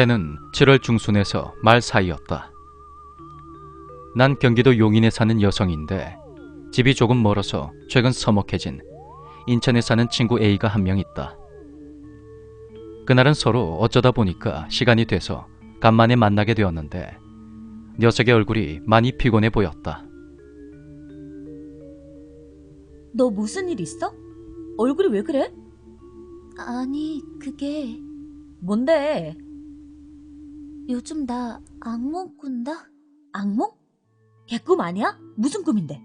때는 7월 중순에서 말 사이였다. 난 경기도 용인에 사는 여성인데 집이 조금 멀어서 최근 서먹해진 인천에 사는 친구 A가 한 명 있다. 그날은 서로 어쩌다 보니까 시간이 돼서 간만에 만나게 되었는데 녀석의 얼굴이 많이 피곤해 보였다. 너 무슨 일 있어? 얼굴이 왜 그래? 아니, 그게 뭔데? 요즘 나 악몽 꾼다? 악몽? 개꿈 아니야? 무슨 꿈인데?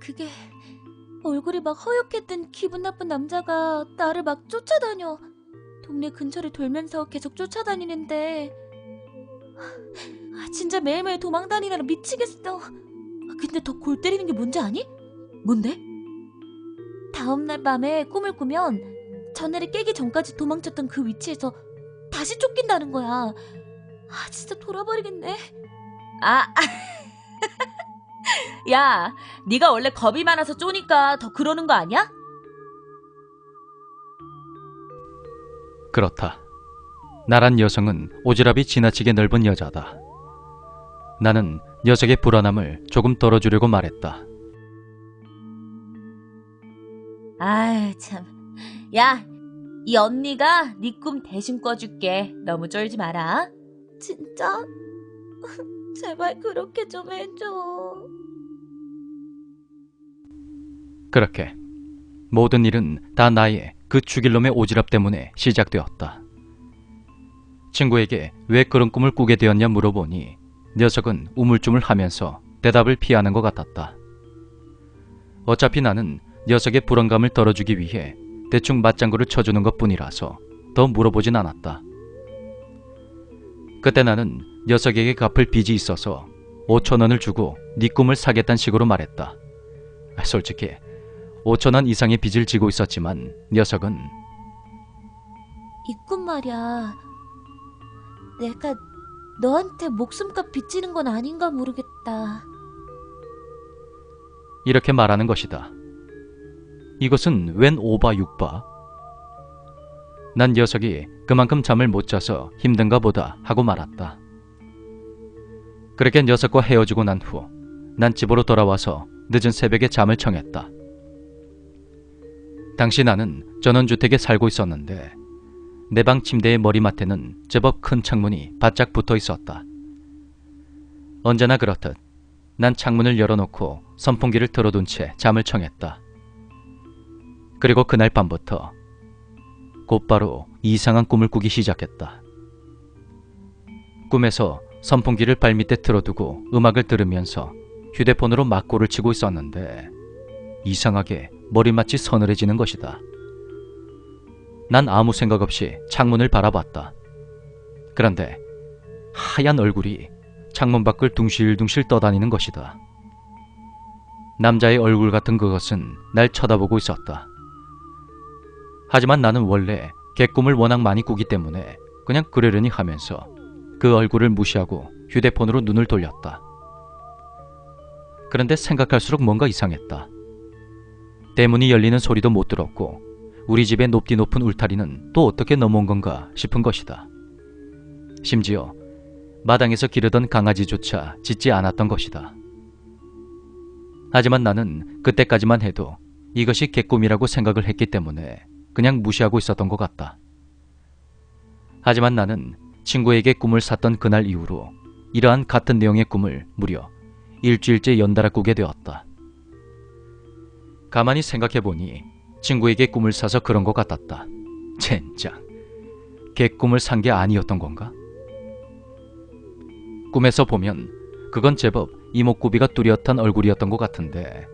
그게 얼굴이 막 허옇게 뜬 기분 나쁜 남자가 나를 막 쫓아다녀. 동네 근처를 돌면서 계속 쫓아다니는데 진짜 매일매일 도망다니느라 미치겠어. 근데 더 골 때리는 게 뭔지 아니? 뭔데? 다음날 밤에 꿈을 꾸면 전날에 깨기 전까지 도망쳤던 그 위치에서 다시 쫓긴다는 거야. 진짜 돌아버리겠네. 아, 야, 네가 원래 겁이 많아서 쪼니까 더 그러는 거 아니야? 그렇다. 나란 여성은 오지랖이 지나치게 넓은 여자다. 나는 녀석의 불안함을 조금 덜어주려고 말했다. 아이, 참. 야, 이 언니가 네 꿈 대신 꿔줄게. 너무 쫄지 마라. 진짜? 제발 그렇게 좀 해줘. 그렇게 모든 일은 다 나의 그 죽일놈의 오지랖 때문에 시작되었다. 친구에게 왜 그런 꿈을 꾸게 되었냐 물어보니 녀석은 우물쭈물하면서 대답을 피하는 것 같았다. 어차피 나는 녀석의 불안감을 덜어주기 위해 대충 맞장구를 쳐주는 것뿐이라서 더 물어보진 않았다. 그때 나는 녀석에게 갚을 빚이 있어서 5,000원을 주고 네 꿈을 사겠다는 식으로 말했다. 솔직히 5,000원 이상의 빚을 지고 있었지만 녀석은 이 꿈 말이야. 내가 너한테 목숨값 빚지는 건 아닌가 모르겠다. 이렇게 말하는 것이다. 이것은 웬 오바육바? 난 녀석이 그만큼 잠을 못 자서 힘든가 보다 하고 말았다. 그렇게 녀석과 헤어지고 난 후 난 집으로 돌아와서 늦은 새벽에 잠을 청했다. 당시 나는 전원주택에 살고 있었는데 내 방 침대의 머리맡에는 제법 큰 창문이 바짝 붙어 있었다. 언제나 그렇듯 난 창문을 열어놓고 선풍기를 틀어둔 채 잠을 청했다. 그리고 그날 밤부터 곧바로 이상한 꿈을 꾸기 시작했다. 꿈에서 선풍기를 발밑에 틀어두고 음악을 들으면서 휴대폰으로 막고를 치고 있었는데 이상하게 머리맡이 서늘해지는 것이다. 난 아무 생각 없이 창문을 바라봤다. 그런데 하얀 얼굴이 창문 밖을 둥실둥실 떠다니는 것이다. 남자의 얼굴 같은 그것은 날 쳐다보고 있었다. 하지만 나는 원래 개꿈을 워낙 많이 꾸기 때문에 그냥 그러려니 하면서 그 얼굴을 무시하고 휴대폰으로 눈을 돌렸다. 그런데 생각할수록 뭔가 이상했다. 대문이 열리는 소리도 못 들었고 우리 집의 높디 높은 울타리는 또 어떻게 넘어온 건가 싶은 것이다. 심지어 마당에서 기르던 강아지조차 짖지 않았던 것이다. 하지만 나는 그때까지만 해도 이것이 개꿈이라고 생각을 했기 때문에 그냥 무시하고 있었던 것 같다. 하지만 나는 친구에게 꿈을 샀던 그날 이후로 이러한 같은 내용의 꿈을 무려 일주일째 연달아 꾸게 되었다. 가만히 생각해보니 친구에게 꿈을 사서 그런 것 같았다. 젠장, 개꿈을 산 게 아니었던 건가? 꿈에서 보면 그건 제법 이목구비가 뚜렷한 얼굴이었던 것 같은데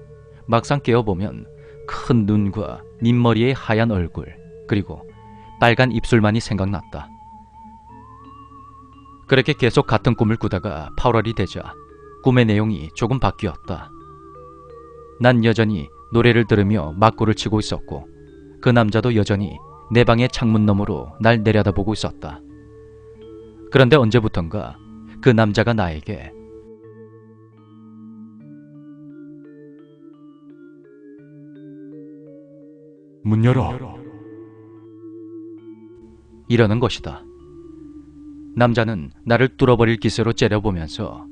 막상 깨어보면 큰 눈과 민머리의 하얀 얼굴 그리고 빨간 입술만이 생각났다. 그렇게 계속 같은 꿈을 꾸다가 8월이 되자 꿈의 내용이 조금 바뀌었다. 난 여전히 노래를 들으며 막고를 치고 있었고 그 남자도 여전히 내 방의 창문 너머로 날 내려다보고 있었다. 그런데 언제부턴가 그 남자가 나에게 문 열어. 이러는 것이다. 남자는 나를 뚫어버릴 기세로 째려보면서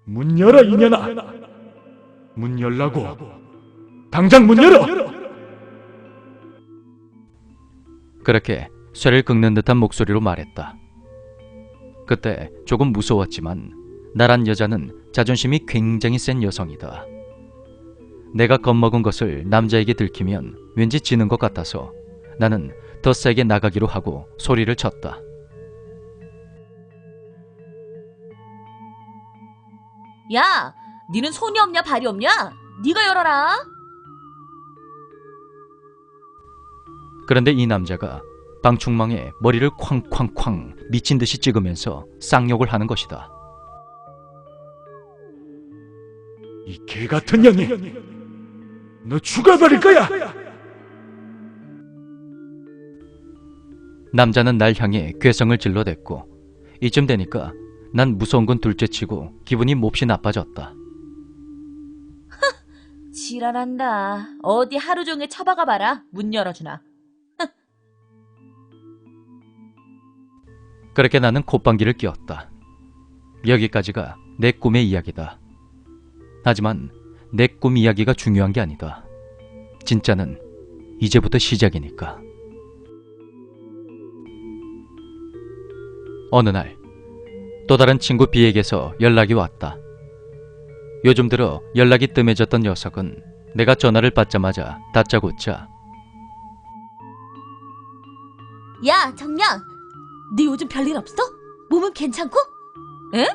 문 열어, 이년아! 문 열라고! 당장 문 열어! 그렇게 쇠를 긁는 듯한 목소리로 말했다. 그때 조금 무서웠지만 나란 여자는 자존심이 굉장히 센 여성이다. 내가 겁먹은 것을 남자에게 들키면 왠지 지는 것 같아서 나는 더 세게 나가기로 하고 소리를 쳤다. 야, 니는 손이 없냐 발이 없냐? 니가 열어라. 그런데 이 남자가 방충망에 머리를 쾅쾅쾅 미친 듯이 찍으면서 쌍욕을 하는 것이다. 이 개같은 년이! 너 죽어버릴 거야! 남자는 날 향해 괴성을 질러댔고 이쯤 되니까 난 무서운 건 둘째치고 기분이 몹시 나빠졌다. 지랄한다. 어디 하루 종일 처박아 봐라. 문 열어주나. 그렇게 나는 콧방귀를 뀌었다. 여기까지가 내 꿈의 이야기다. 하지만 내 꿈 이야기가 중요한 게 아니다. 진짜는 이제부터 시작이니까. 어느 날 또 다른 친구 B에게서 연락이 왔다. 요즘 들어 연락이 뜸해졌던 녀석은 내가 전화를 받자마자 다짜고짜 야, 정량! 네 요즘 별일 없어? 몸은 괜찮고? 에?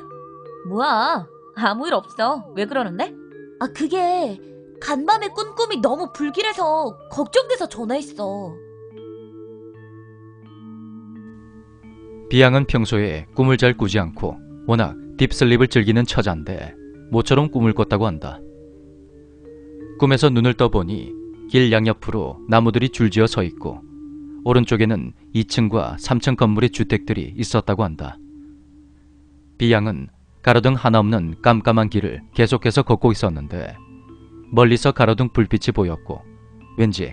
뭐야? 아무 일 없어. 왜 그러는데? 아, 그게 간밤에 꾼 꿈이 너무 불길해서 걱정돼서 전화했어. B양은 평소에 꿈을 잘 꾸지 않고 워낙 딥슬립을 즐기는 처자인데 모처럼 꿈을 꿨다고 한다. 꿈에서 눈을 떠보니 길 양옆으로 나무들이 줄지어 서 있고 오른쪽에는 2층과 3층 건물의 주택들이 있었다고 한다. B양은 가로등 하나 없는 깜깜한 길을 계속해서 걷고 있었는데 멀리서 가로등 불빛이 보였고 왠지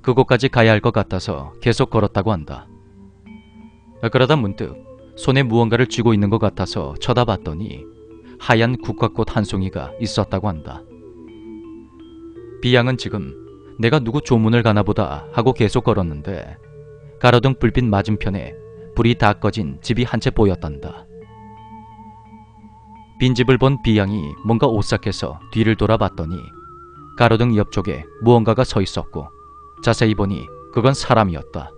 그곳까지 가야 할 것 같아서 계속 걸었다고 한다. 그러다 문득 손에 무언가를 쥐고 있는 것 같아서 쳐다봤더니 하얀 국화꽃 한 송이가 있었다고 한다. B양은 지금 내가 누구 조문을 가나보다 하고 계속 걸었는데 가로등 불빛 맞은편에 불이 다 꺼진 집이 한 채 보였단다. 빈집을 본 B양이 뭔가 오싹해서 뒤를 돌아봤더니 가로등 옆쪽에 무언가가 서 있었고 자세히 보니 그건 사람이었다.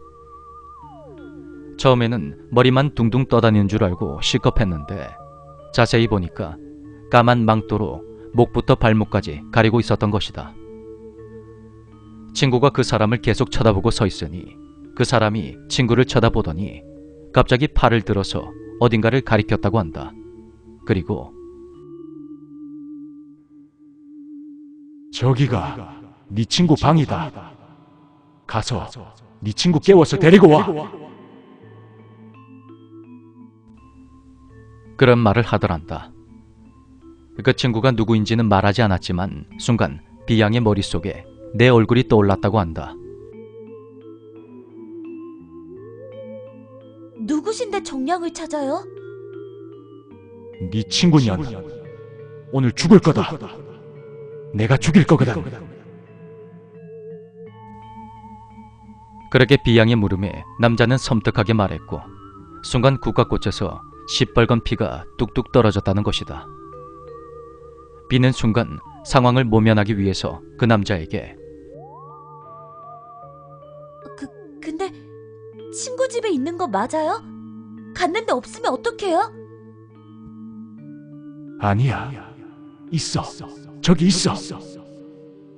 처음에는 머리만 둥둥 떠다니는 줄 알고 시겁했는데 자세히 보니까 까만 망토로 목부터 발목까지 가리고 있었던 것이다. 친구가 그 사람을 계속 쳐다보고 서 있으니 그 사람이 친구를 쳐다보더니 갑자기 팔을 들어서 어딘가를 가리켰다고 한다. 그리고 저기가 네 친구 방이다. 가서 네 친구 깨워서 데리고 와. 그런 말을 하더란다. 그 친구가 누구인지는 말하지 않았지만 순간 B양의 머릿속에 내 얼굴이 떠올랐다고 한다. 누구신데 정량을 찾아요? 네 친구년 오늘 죽을 거다. 내가 죽일 거거든. 그렇게 B양의 물음에 남자는 섬뜩하게 말했고 순간 국화꽃에서 시뻘건 피가 뚝뚝 떨어졌다는 것이다. B는 순간 상황을 모면하기 위해서 그 남자에게 근데 친구 집에 있는 거 맞아요? 갔는데 없으면 어떡해요? 아니야. 있어. 저기 있어.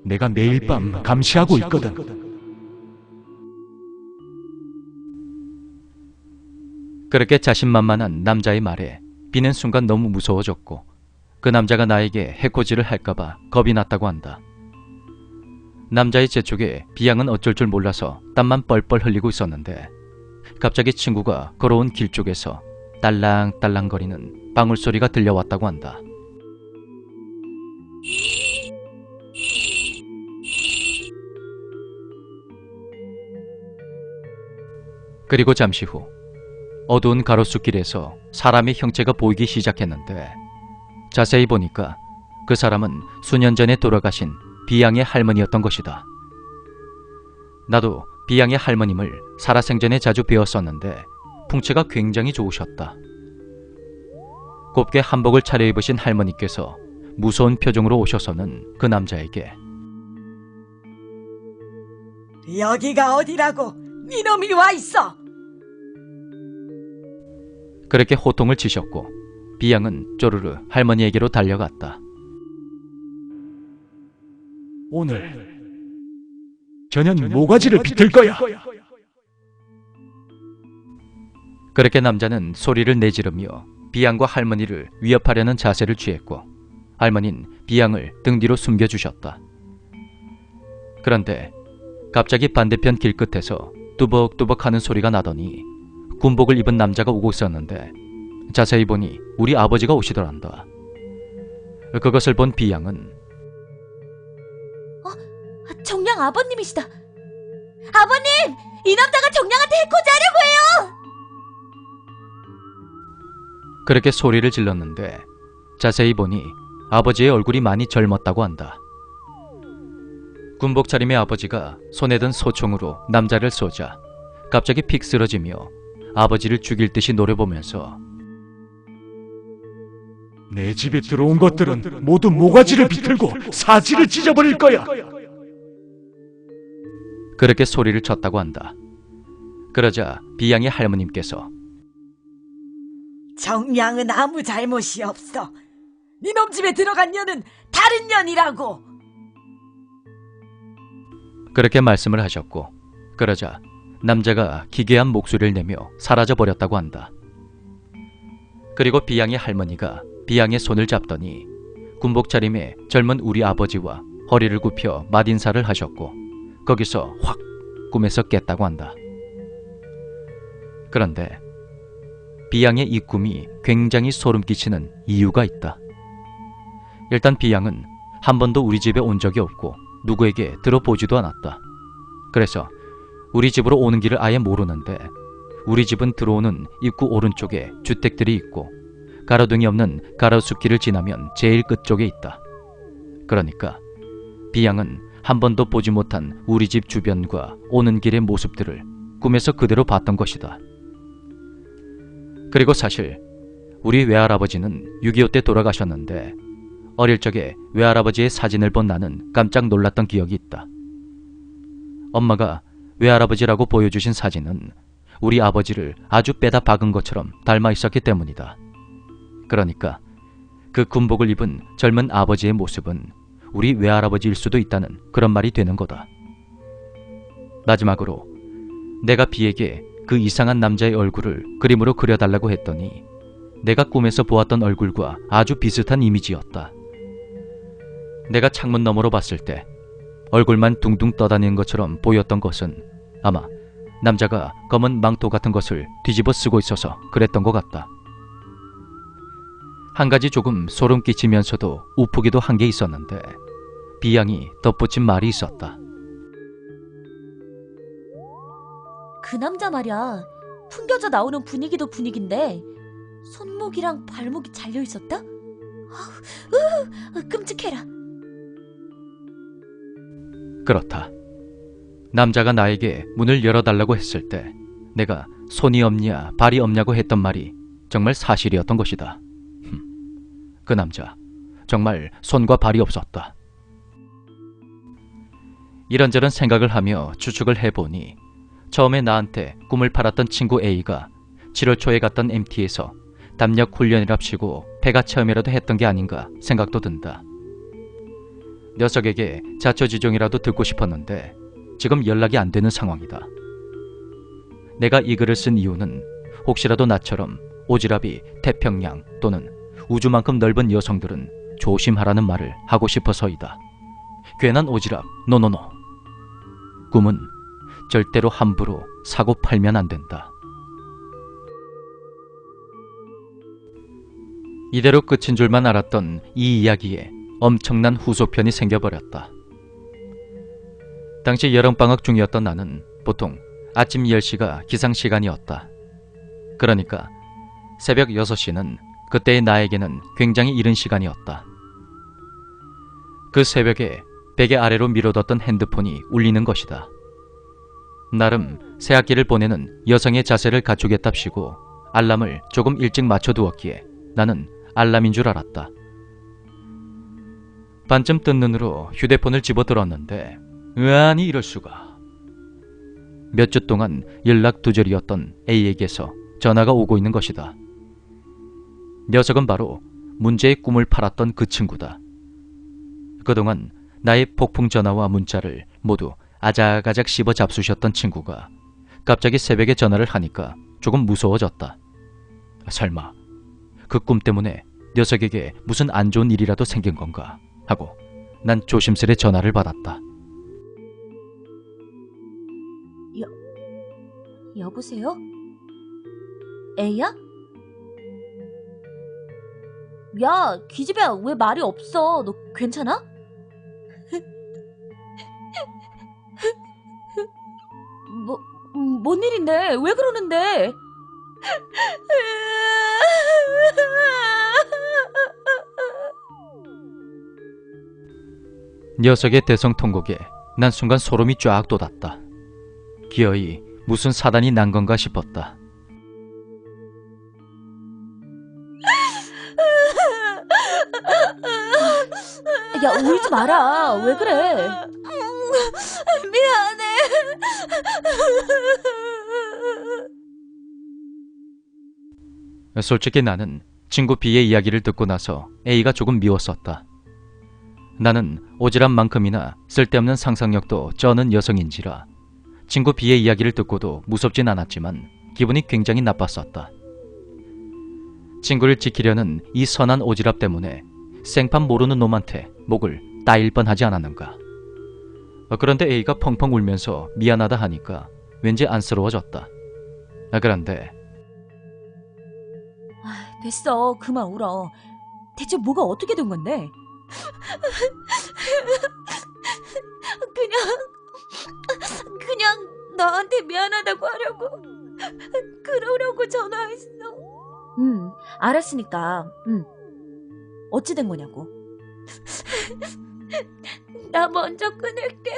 내가 매일 밤 감시하고 있거든. 그렇게 자신만만한 남자의 말에 B는 순간 너무 무서워졌고 그 남자가 나에게 해코지를 할까봐 겁이 났다고 한다. 남자의 재촉에 B양은 어쩔 줄 몰라서 땀만 뻘뻘 흘리고 있었는데 갑자기 친구가 걸어온 길 쪽에서 딸랑딸랑거리는 방울소리가 들려왔다고 한다. 그리고 잠시 후 어두운 가로수길에서 사람의 형체가 보이기 시작했는데 자세히 보니까 그 사람은 수년 전에 돌아가신 비양의 할머니였던 것이다. 나도 비양의 할머님을 살아생전에 자주 뵈었었는데 풍채가 굉장히 좋으셨다. 곱게 한복을 차려입으신 할머니께서 무서운 표정으로 오셔서는 그 남자에게 여기가 어디라고 니놈이 와 있어? 그렇게 호통을 치셨고 비양은 쪼르르 할머니에게로 달려갔다. 오늘 저녁 모가지를 비틀 거야. 그렇게 남자는 소리를 내지르며 비양과 할머니를 위협하려는 자세를 취했고 할머니는 비양을 등 뒤로 숨겨주셨다. 그런데 갑자기 반대편 길끝에서 뚜벅뚜벅 하는 소리가 나더니 군복을 입은 남자가 오고 있었는데 자세히 보니 우리 아버지가 오시더란다. 그것을 본 비양은 정량 아버님이시다. 아버님! 이 남자가 정량한테 해코지 하려고 해요! 그렇게 소리를 질렀는데 자세히 보니 아버지의 얼굴이 많이 젊었다고 한다. 군복 차림의 아버지가 손에 든 소총으로 남자를 쏘자 갑자기 픽 쓰러지며 아버지를 죽일 듯이 노려보면서 내 집에 들어온 것들은 모두 모가지를 비틀고 사지를 찢어버릴 거야. 그렇게 소리를 쳤다고 한다. 그러자 비양의 할머님께서 정량은 아무 잘못이 없어. 니놈 집에 들어간 년은 다른 년이라고. 그렇게 말씀을 하셨고 그러자 남자가 기괴한 목소리를 내며 사라져버렸다고 한다. 그리고 비양의 할머니가 비양의 손을 잡더니 군복 차림의 젊은 우리 아버지와 허리를 굽혀 맞인사를 하셨고 거기서 확 꿈에서 깼다고 한다. 그런데 비양의 이 꿈이 굉장히 소름 끼치는 이유가 있다. 일단 비양은 한 번도 우리 집에 온 적이 없고 누구에게 들어보지도 않았다. 그래서 우리 집으로 오는 길을 아예 모르는데 우리 집은 들어오는 입구 오른쪽에 주택들이 있고 가로등이 없는 가로수길을 지나면 제일 끝쪽에 있다. 그러니까 비양은 한 번도 보지 못한 우리 집 주변과 오는 길의 모습들을 꿈에서 그대로 봤던 것이다. 그리고 사실 우리 외할아버지는 6.25 때 돌아가셨는데 어릴 적에 외할아버지의 사진을 본 나는 깜짝 놀랐던 기억이 있다. 엄마가 외할아버지라고 보여주신 사진은 우리 아버지를 아주 빼다 박은 것처럼 닮아 있었기 때문이다. 그러니까 그 군복을 입은 젊은 아버지의 모습은 우리 외할아버지일 수도 있다는 그런 말이 되는 거다. 마지막으로 내가 비에게 그 이상한 남자의 얼굴을 그림으로 그려달라고 했더니 내가 꿈에서 보았던 얼굴과 아주 비슷한 이미지였다. 내가 창문 너머로 봤을 때 얼굴만 둥둥 떠다니는 것처럼 보였던 것은 아마 남자가 검은 망토 같은 것을 뒤집어 쓰고 있어서 그랬던 것 같다. 한 가지 조금 소름 끼치면서도 우프기도 한 게 있었는데 비양이 덧붙인 말이 있었다. 그 남자 말이야. 풍겨져 나오는 분위기도 분위기인데 손목이랑 발목이 잘려 있었다? 끔찍해라. 그렇다. 남자가 나에게 문을 열어달라고 했을 때 내가 손이 없냐 발이 없냐고 했던 말이 정말 사실이었던 것이다. 그 남자 정말 손과 발이 없었다. 이런저런 생각을 하며 추측을 해보니 처음에 나한테 꿈을 팔았던 친구 A가 7월 초에 갔던 MT에서 담력 훈련이랍시고 폐가 체험이라도 했던 게 아닌가 생각도 든다. 녀석에게 자초지종이라도 듣고 싶었는데 지금 연락이 안 되는 상황이다. 내가 이 글을 쓴 이유는 혹시라도 나처럼 오지랖이 태평양 또는 우주만큼 넓은 여성들은 조심하라는 말을 하고 싶어서이다. 괜한 오지랖, 노노노. 꿈은 절대로 함부로 사고 팔면 안 된다. 이대로 끝인 줄만 알았던 이 이야기에 엄청난 후속편이 생겨버렸다. 당시 여름방학 중이었던 나는 보통 아침 10시가 기상시간이었다. 그러니까 새벽 6시는 그때의 나에게는 굉장히 이른 시간이었다. 그 새벽에 베개 아래로 밀어뒀던 핸드폰이 울리는 것이다. 나름 새학기를 보내는 여성의 자세를 갖추겠답시고 알람을 조금 일찍 맞춰두었기에 나는 알람인 줄 알았다. 반쯤 뜬 눈으로 휴대폰을 집어들었는데 으아니 이럴 수가. 몇 주 동안 연락 두절이었던 A에게서 전화가 오고 있는 것이다. 녀석은 바로 문제의 꿈을 팔았던 그 친구다. 그동안 나의 폭풍 전화와 문자를 모두 아작아작 씹어 잡수셨던 친구가 갑자기 새벽에 전화를 하니까 조금 무서워졌다. 설마 그 꿈 때문에 녀석에게 무슨 안 좋은 일이라도 생긴 건가 하고 난 조심스레 전화를 받았다. 여보세요? A야? 야, 기집애야, 왜 말이 없어? 너 괜찮아? 뭔 일인데? 왜 그러는데? 녀석의 대성통곡에 난 순간 소름이 쫙 돋았다. 기어이 무슨 사단이 난 건가 싶었다. 야, 울지 마라. 왜 그래? 미안해. 솔직히 나는 친구 B의 이야기를 듣고 나서 A가 조금 미웠었다. 나는 오지랖 만큼이나 쓸데없는 상상력도 쩌는 여성인지라 친구 B의 이야기를 듣고도 무섭진 않았지만 기분이 굉장히 나빴었다. 친구를 지키려는 이 선한 오지랖 때문에 생판 모르는 놈한테 목을 따일 뻔하지 않았는가. 그런데 A가 펑펑 울면서 미안하다 하니까 왠지 안쓰러워졌다. 그런데 됐어. 그만 울어. 대체 뭐가 어떻게 된 건데? 그냥 너한테 미안하다고 하려고 그러려고 전화했어. 알았으니까. 어찌 된 거냐고. 나 먼저 끊을게.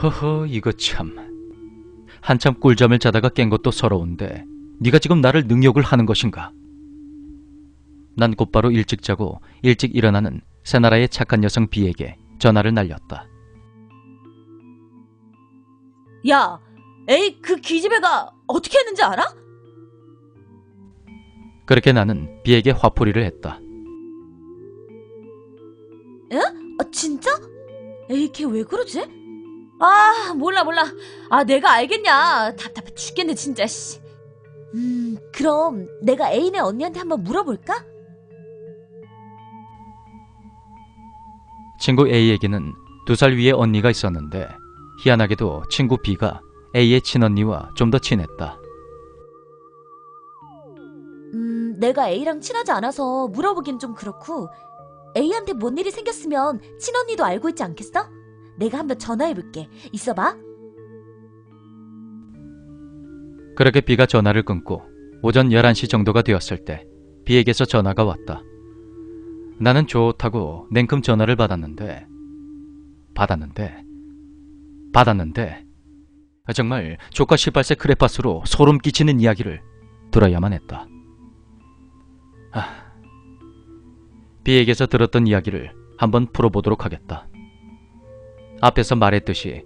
허허, 이거 참. 한참 꿀잠을 자다가 깬 것도 서러운데 네가 지금 나를 능욕을 하는 것인가? 난 곧바로 일찍 자고 일찍 일어나는 새나라의 착한 여성 B에게 전화를 날렸다. 야, 에이, 그 기집애가 어떻게 했는지 알아? 그렇게 나는 B에게 화풀이를 했다. 진짜? 에이, 걔 왜 그러지? 몰라. 내가 알겠냐. 답답해 죽겠네 진짜. 씨. 그럼 내가 애인의 언니한테 한번 물어볼까? 친구 A에게는 2살 위에 언니가 있었는데 희한하게도 친구 B가 A의 친언니와 좀 더 친했다. 내가 A랑 친하지 않아서 물어보긴 좀 그렇고 A한테 뭔 일이 생겼으면 친언니도 알고 있지 않겠어? 내가 한번 전화해볼게. 있어봐. 그렇게 B가 전화를 끊고 오전 11시 정도가 되었을 때 B에게서 전화가 왔다. 나는 좋다고 냉큼 전화를 받았는데 정말 조카 18세 크레파스로 소름 끼치는 이야기를 들어야만 했다. B에게서 들었던 이야기를 한번 풀어보도록 하겠다. 앞에서 말했듯이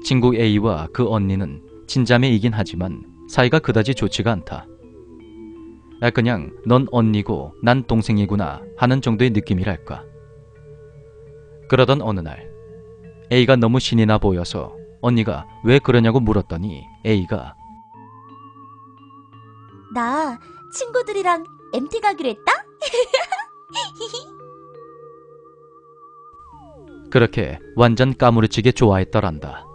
친구 A와 그 언니는 친자매이긴 하지만 사이가 그다지 좋지가 않다. 그냥 넌 언니고 난 동생이구나 하는 정도의 느낌이랄까. 그러던 어느 날 A가 너무 신이 나 보여서 언니가 왜 그러냐고 물었더니 A가 나 친구들이랑 MT 가기로 했다? 그렇게 완전 까무러치게 좋아했더란다.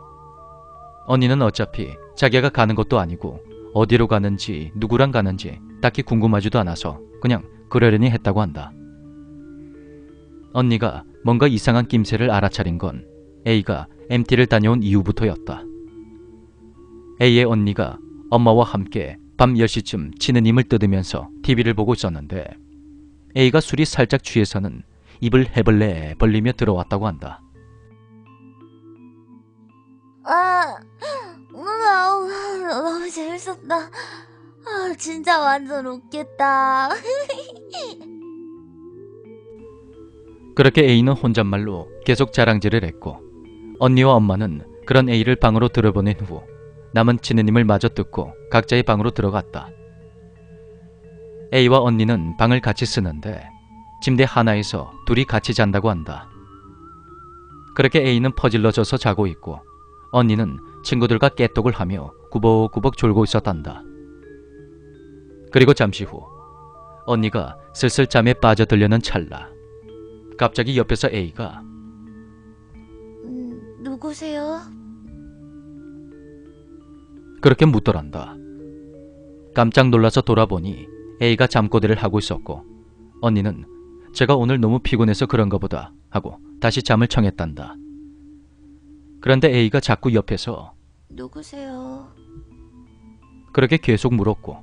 언니는 어차피 자기가 가는 것도 아니고 어디로 가는지 누구랑 가는지 딱히 궁금하지도 않아서 그냥 그러려니 했다고 한다. 언니가 뭔가 이상한 낌새를 알아차린 건 A가 MT를 다녀온 이후부터였다. A의 언니가 엄마와 함께 밤 10시쯤 치느님을 뜯으면서 TV를 보고 있었는데 A가 술이 살짝 취해서는 입을 해벌레 벌리며 들어왔다고 한다. 너무 재밌었다. 진짜 완전 웃겠다. 그렇게 A는 혼잣말로 계속 자랑질을 했고 언니와 엄마는 그런 A를 방으로 들어보낸 후 남은 치느님을 마저 뜯고 각자의 방으로 들어갔다. A와 언니는 방을 같이 쓰는데 침대 하나에서 둘이 같이 잔다고 한다. 그렇게 A는 퍼질러져서 자고 있고 언니는 친구들과 깨똑을 하며 구벅구벅 졸고 있었단다. 그리고 잠시 후 언니가 슬슬 잠에 빠져들려는 찰나 갑자기 옆에서 A가 누구세요? 그렇게 묻더란다. 깜짝 놀라서 돌아보니 A가 잠꼬대를 하고 있었고 언니는 제가 오늘 너무 피곤해서 그런가 보다 하고 다시 잠을 청했단다. 그런데 A가 자꾸 옆에서 누구세요? 그렇게 계속 물었고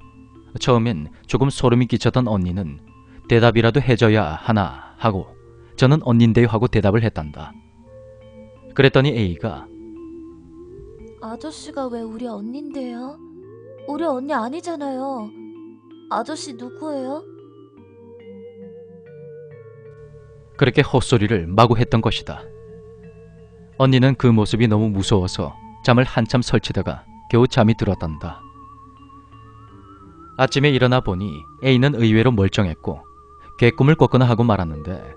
처음엔 조금 소름이 끼쳤던 언니는 대답이라도 해줘야 하나 하고 저는 언니인데요 하고 대답을 했단다. 그랬더니 A가 아저씨가 왜 우리 언니인데요? 우리 언니 아니잖아요. 아저씨 누구예요? 그렇게 헛소리를 마구 했던 것이다. 언니는 그 모습이 너무 무서워서 잠을 한참 설치다가 겨우 잠이 들었단다. 아침에 일어나 보니 A는 의외로 멀쩡했고 개꿈을 꿨거나 하고 말았는데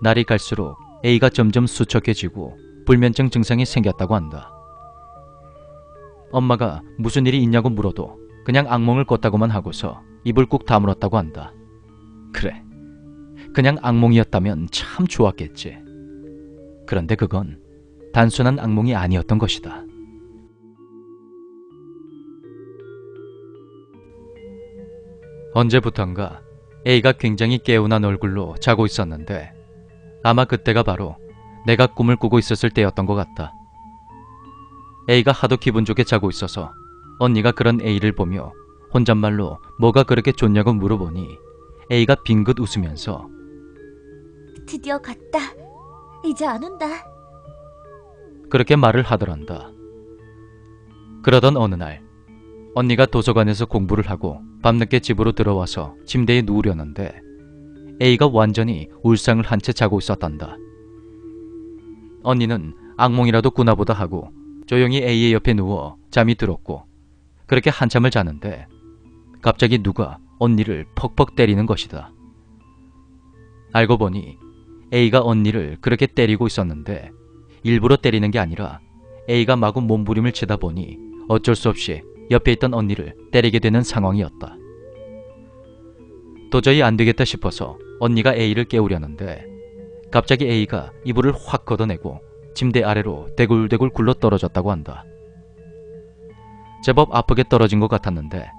날이 갈수록 A가 점점 수척해지고 불면증 증상이 생겼다고 한다. 엄마가 무슨 일이 있냐고 물어도 그냥 악몽을 꿨다고만 하고서 입을 꾹 다물었다고 한다. 그래, 그냥 악몽이었다면 참 좋았겠지. 그런데 그건 단순한 악몽이 아니었던 것이다. 언제부턴가 A가 굉장히 개운한 얼굴로 자고 있었는데 아마 그때가 바로 내가 꿈을 꾸고 있었을 때였던 것 같다. A가 하도 기분 좋게 자고 있어서 언니가 그런 A를 보며 혼잣말로 뭐가 그렇게 좋냐고 물어보니 A가 빙긋 웃으면서 드디어 갔다. 이제 안 온다. 그렇게 말을 하더란다. 그러던 어느 날 언니가 도서관에서 공부를 하고 밤늦게 집으로 들어와서 침대에 누우려는데 A가 완전히 울상을 한 채 자고 있었단다. 언니는 악몽이라도 꾸나보다 하고 조용히 A의 옆에 누워 잠이 들었고 그렇게 한참을 자는데 갑자기 누가 언니를 퍽퍽 때리는 것이다. 알고 보니 A가 언니를 그렇게 때리고 있었는데 일부러 때리는 게 아니라 A가 마구 몸부림을 치다 보니 어쩔 수 없이 옆에 있던 언니를 때리게 되는 상황이었다. 도저히 안 되겠다 싶어서 언니가 A를 깨우려는데 갑자기 A가 이불을 확 걷어내고 침대 아래로 대굴대굴 굴러 떨어졌다고 한다. 제법 아프게 떨어진 것 같았는데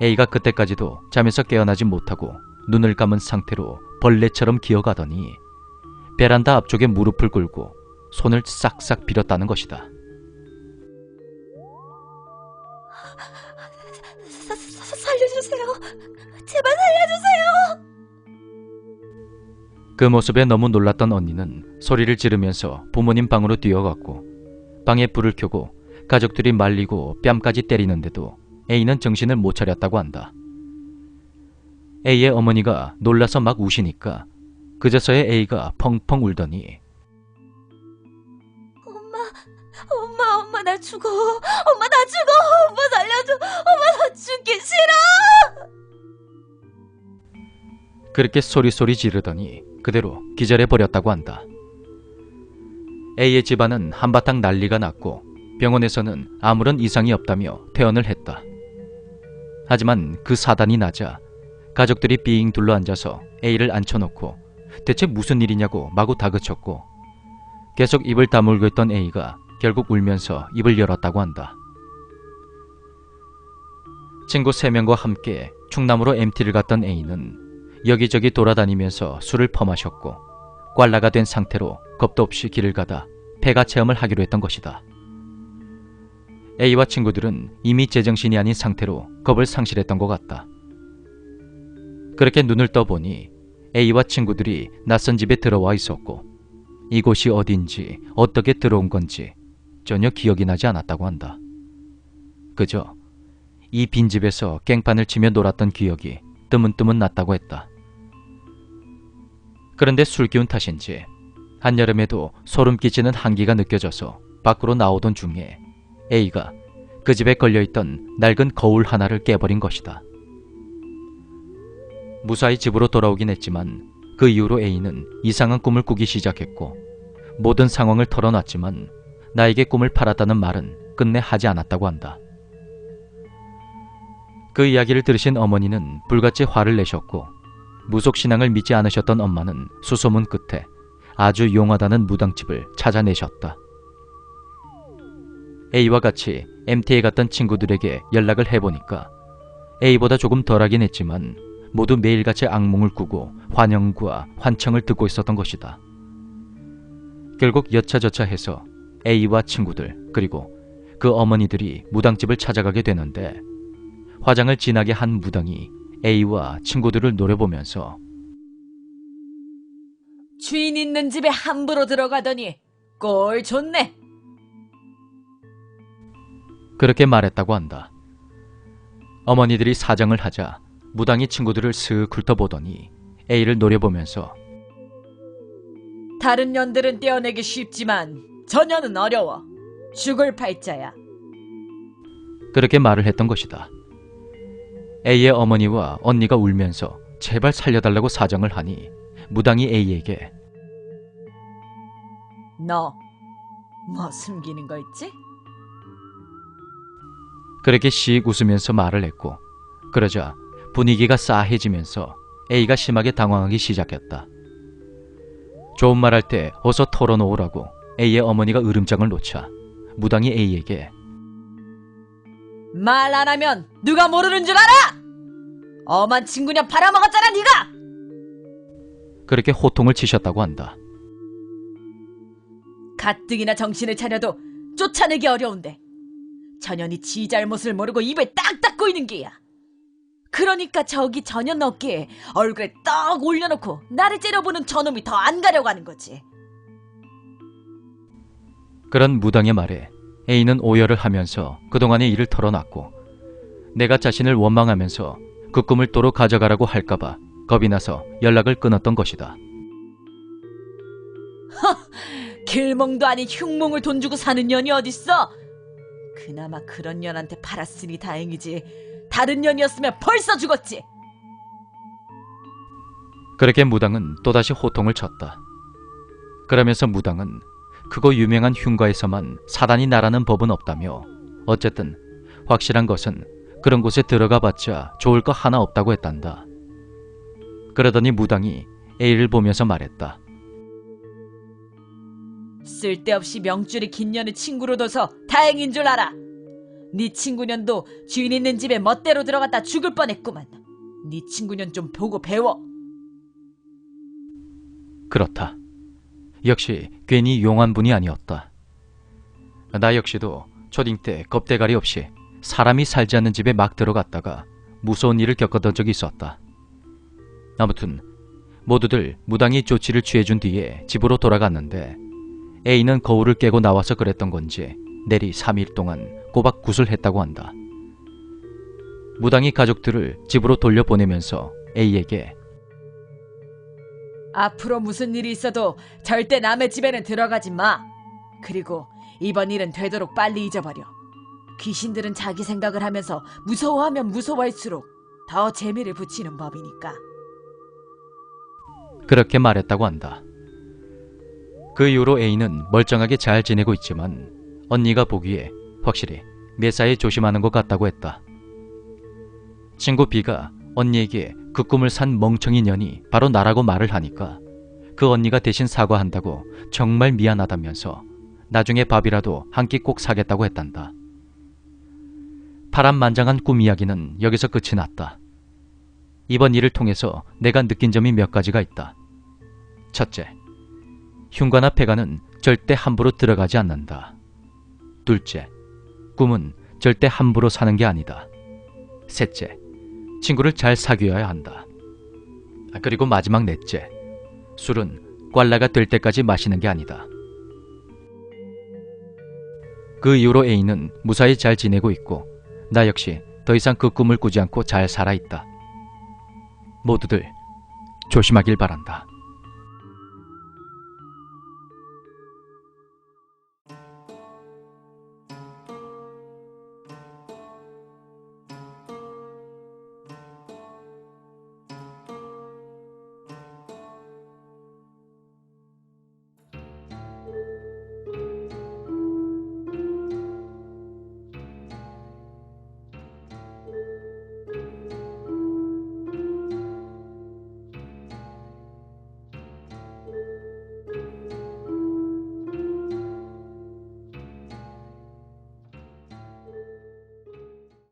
A가 그때까지도 잠에서 깨어나지 못하고 눈을 감은 상태로 벌레처럼 기어가더니 베란다 앞쪽에 무릎을 꿇고 손을 싹싹 빌었다는 것이다. 살려주세요. 제발 살려주세요. 그 모습에 너무 놀랐던 언니는 소리를 지르면서 부모님 방으로 뛰어갔고 방에 불을 켜고 가족들이 말리고 뺨까지 때리는데도 A는 정신을 못 차렸다고 한다. A의 어머니가 놀라서 막 우시니까 그제서야 A가 펑펑 울더니 엄마 나 죽어. 엄마 나 죽어. 엄마 살려줘. 엄마 나 죽기 싫어. 그렇게 소리소리 지르더니 그대로 기절해버렸다고 한다. A의 집안은 한바탕 난리가 났고 병원에서는 아무런 이상이 없다며 퇴원을 했다. 하지만 그 사단이 나자 가족들이 빙 둘러앉아서 A를 앉혀놓고 대체 무슨 일이냐고 마구 다그쳤고 계속 입을 다물고 있던 A가 결국 울면서 입을 열었다고 한다. 친구 3명과 함께 충남으로 MT를 갔던 A는 여기저기 돌아다니면서 술을 퍼마셨고 꽐라가 된 상태로 겁도 없이 길을 가다 폐가 체험을 하기로 했던 것이다. A와 친구들은 이미 제정신이 아닌 상태로 겁을 상실했던 것 같다. 그렇게 눈을 떠보니 A와 친구들이 낯선 집에 들어와 있었고 이곳이 어딘지 어떻게 들어온 건지 전혀 기억이 나지 않았다고 한다. 그저 이 빈집에서 깽판을 치며 놀았던 기억이 뜨문뜨문 났다고 했다. 그런데 술기운 탓인지 한여름에도 소름 끼치는 한기가 느껴져서 밖으로 나오던 중에 A가 그 집에 걸려있던 낡은 거울 하나를 깨버린 것이다. 무사히 집으로 돌아오긴 했지만 그 이후로 A는 이상한 꿈을 꾸기 시작했고 모든 상황을 털어놨지만 나에게 꿈을 팔았다는 말은 끝내 하지 않았다고 한다. 그 이야기를 들으신 어머니는 불같이 화를 내셨고 무속신앙을 믿지 않으셨던 엄마는 수소문 끝에 아주 용하다는 무당집을 찾아내셨다. A와 같이 MT에 갔던 친구들에게 연락을 해보니까 A보다 조금 덜하긴 했지만 모두 매일같이 악몽을 꾸고 환영과 환청을 듣고 있었던 것이다. 결국 여차저차해서 A와 친구들 그리고 그 어머니들이 무당집을 찾아가게 되는데 화장을 진하게 한 무당이 A와 친구들을 노려보면서 주인 있는 집에 함부로 들어가더니 꼴 좋네. 그렇게 말했다고 한다. 어머니들이 사정을 하자 무당이 친구들을 슥 훑어보더니 A를 노려보면서 다른 년들은 떼어내기 쉽지만 저 년은 어려워. 죽을 팔자야. 그렇게 말을 했던 것이다. A의 어머니와 언니가 울면서 제발 살려달라고 사정을 하니 무당이 A에게 너 뭐 숨기는 거 있지? 그렇게 씩 웃으면서 말을 했고 그러자 분위기가 싸해지면서 A가 심하게 당황하기 시작했다. 좋은 말 할 때 어서 털어놓으라고 A의 어머니가 으름장을 놓자 무당이 A에게 말 안 하면 누가 모르는 줄 알아? 엄한 친구냐 팔아먹었잖아 네가! 그렇게 호통을 치셨다고 한다. 가뜩이나 정신을 차려도 쫓아내기 어려운데 전현이 지 잘못을 모르고 입을 딱 닫고 있는 게야. 그러니까 저기 전현 어깨에 얼굴에 떡 올려놓고 나를 째려보는 저놈이 더 안 가려고 하는 거지. 그런 무당의 말에 A는 오열을 하면서 그동안의 일을 털어놨고 내가 자신을 원망하면서 그 꿈을 또로 가져가라고 할까봐 겁이 나서 연락을 끊었던 것이다. 길몽도 아닌 흉몽을 돈 주고 사는 년이 어딨어? 그나마 그런 년한테 팔았으니 다행이지. 다른 년이었으면 벌써 죽었지. 그렇게 무당은 또다시 호통을 쳤다. 그러면서 무당은 크고 유명한 흉가에서만 사단이 나라는 법은 없다며 어쨌든 확실한 것은 그런 곳에 들어가 봤자 좋을 거 하나 없다고 했단다. 그러더니 무당이 A를 보면서 말했다. 쓸데없이 명줄이 긴 년을 친구로 둬서 다행인 줄 알아. 네 친구년도 주인 있는 집에 멋대로 들어갔다 죽을 뻔했구만. 네 친구년 좀 보고 배워. 그렇다. 역시 괜히 용한 분이 아니었다. 나 역시도 초딩 때 겁대가리 없이 사람이 살지 않는 집에 막 들어갔다가 무서운 일을 겪었던 적이 있었다. 아무튼 모두들 무당이 조치를 취해준 뒤에 집으로 돌아갔는데 A는 거울을 깨고 나와서 그랬던 건지 내리 3일 동안 꼬박 구슬했다고 한다. 무당이 가족들을 집으로 돌려보내면서 A에게 앞으로 무슨 일이 있어도 절대 남의 집에는 들어가지 마. 그리고 이번 일은 되도록 빨리 잊어버려. 귀신들은 자기 생각을 하면서 무서워하면 무서워할수록 더 재미를 붙이는 법이니까. 그렇게 말했다고 한다. 그 이후로 A는 멀쩡하게 잘 지내고 있지만 언니가 보기에 확실히 매사에 조심하는 것 같다고 했다. 친구 B가 언니에게 그 꿈을 산 멍청이 년이 바로 나라고 말을 하니까 그 언니가 대신 사과한다고 정말 미안하다면서 나중에 밥이라도 한 끼 꼭 사겠다고 했단다. 파란만장한 꿈 이야기는 여기서 끝이 났다. 이번 일을 통해서 내가 느낀 점이 몇 가지가 있다. 첫째, 흉가나 폐가는 절대 함부로 들어가지 않는다. 둘째, 꿈은 절대 함부로 사는 게 아니다. 셋째, 친구를 잘 사귀어야 한다. 그리고 마지막 넷째, 술은 꽐라가 될 때까지 마시는 게 아니다. 그 이후로 A는 무사히 잘 지내고 있고 나 역시 더 이상 그 꿈을 꾸지 않고 잘 살아있다. 모두들 조심하길 바란다.